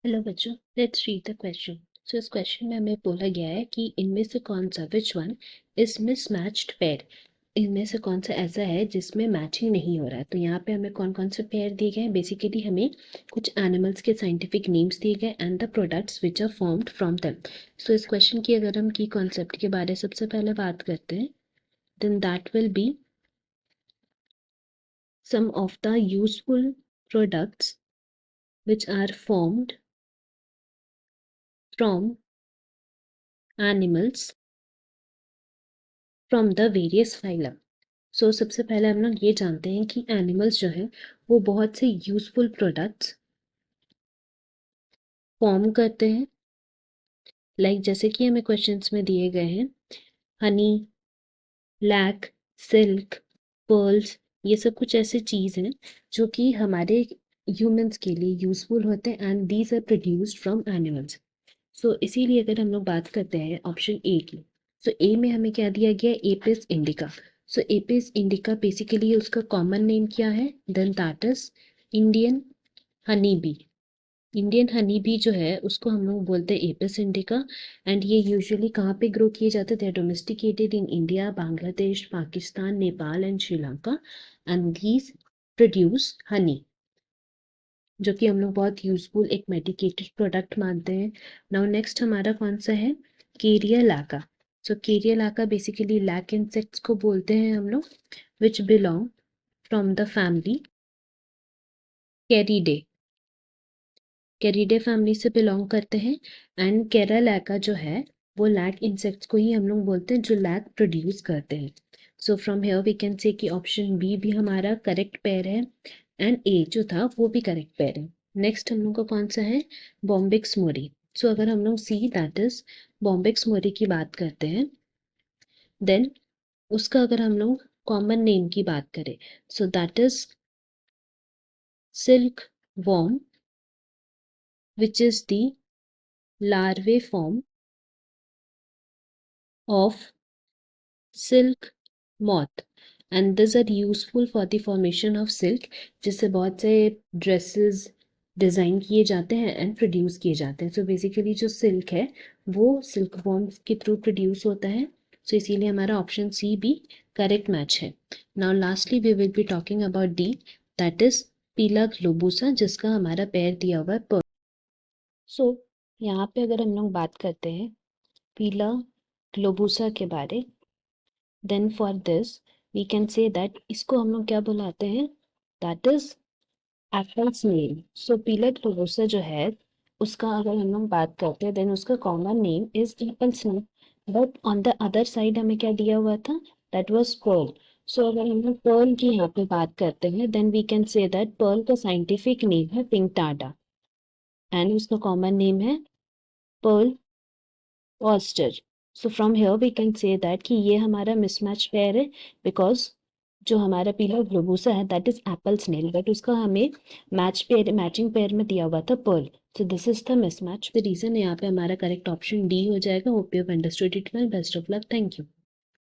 Hello बच्चों, let's read the question. सो इस question में हमें बोला गया है कि इनमें से कौन सा which one is mismatched pair. इनमें से कौन सा ऐसा है जिसमें मैचिंग नहीं हो रहा है। तो यहाँ पे हमें कौन कौन से पेयर दिए गए हैं। बेसिकली हमें कुछ एनिमल्स के साइंटिफिक नेम्स दिए गए and the products which are formed from them. So इस क्वेश्चन की अगर हम की कॉन्सेप्ट के बारे में सबसे पहले बात करते हैं, then that will be some of the useful products which are formed from animals from the various phylum। So सबसे पहले हम लोग ये जानते हैं कि एनिमल्स जो है वो बहुत से यूजफुल प्रोडक्ट्स फॉर्म करते हैं। जैसे कि हमें क्वेश्चंस में दिए गए हैं, हनी, लैक, सिल्क, पर्ल्स, ये सब कुछ ऐसे चीज़ हैं जो कि हमारे ह्यूमंस के लिए यूजफुल होते हैं and these are produced from animals. So इसीलिए अगर हम लोग बात करते हैं ऑप्शन ए की, सो ए में हमें क्या दिया गया है, Apis indica. So Apis indica basically उसका कॉमन नेम क्या है, then that is Indian honey bee. Indian honey bee जो है उसको हम लोग बोलते हैं एपिस इंडिका। एंड ये यूजुअली कहाँ पे ग्रो किए जाते थे, domesticated in India, Bangladesh, Pakistan, Nepal and Sri Lanka. And these produce honey, जो कि हम लोग बहुत यूजफुल एक मेडिकेटेड प्रोडक्ट मानते हैं। नाउ नेक्स्ट हमारा कौन सा है, केरिया लाका। सो केरिया लाका बेसिकली लैक इंसेक्ट्स को बोलते हैं हम लोग, which belong from the family Caridae. Caridae family से बिलोंग करते हैं। एंड केरा लैका जो है वो लैक इंसेक्ट्स को ही हम लोग बोलते हैं जो लैक प्रोड्यूस करते हैं। So from here we can say कि ऑप्शन बी भी हमारा करेक्ट पेयर है एंड ए जो था वो भी करेक्ट पेयर है। नेक्स्ट हम लोग का कौन सा है, बॉम्बिक्स मोरी। सो अगर हम लोग सी दैट इज बॉम्बिक्स मोरी की बात करते हैं, देन उसका अगर हम लोग कॉमन नेम की बात करें, so that is silk worm, which is the larvae form of silk moth and these are useful for the formation of silk, जिससे बहुत से ड्रेसेस डिज़ाइन किए जाते हैं एंड प्रोड्यूस किए जाते हैं। सो बेसिकली जो सिल्क है वो सिल्क वॉर्म्स के थ्रू प्रोड्यूस होता है। सो इसीलिए हमारा ऑप्शन सी भी करेक्ट मैच है। Now lastly we will be talking about D, that is Pila globosa, जिसका हमारा पेयर दिया हुआ है पर्ल। सो यहाँ पे अगर हम लोग बात करते हैं पीला ग्लोबूसा के बारे, then for this we can say that इसको हम लोग क्या बुलाते हैं, that is apple snail. So Pila globosa जो है उसका अगर हम लोग बात करते हैं, देन उसका common name is apple snail. But on the other side हमें क्या दिया हुआ था, दैट वाज पर्ल। सो अगर हम लोग पर्ल की यहाँ पे बात करते हैं, then we can say that pearl का साइंटिफिक नेम है पिंक टाडा एंड उसका कॉमन नेम है pearl oyster. So from here we can say that कि ये हमारा मिसमैच पेयर है, बिकॉज जो हमारा पीला ग्लोबूसा है that is apple snail, but उसका हमें मैचिंग पेयर में दिया हुआ था pearl. So this is the mismatch. The reason यहाँ पे हमारा करेक्ट ऑप्शन डी हो जाएगा। Hope you have understood it well. Best of luck. Thank you.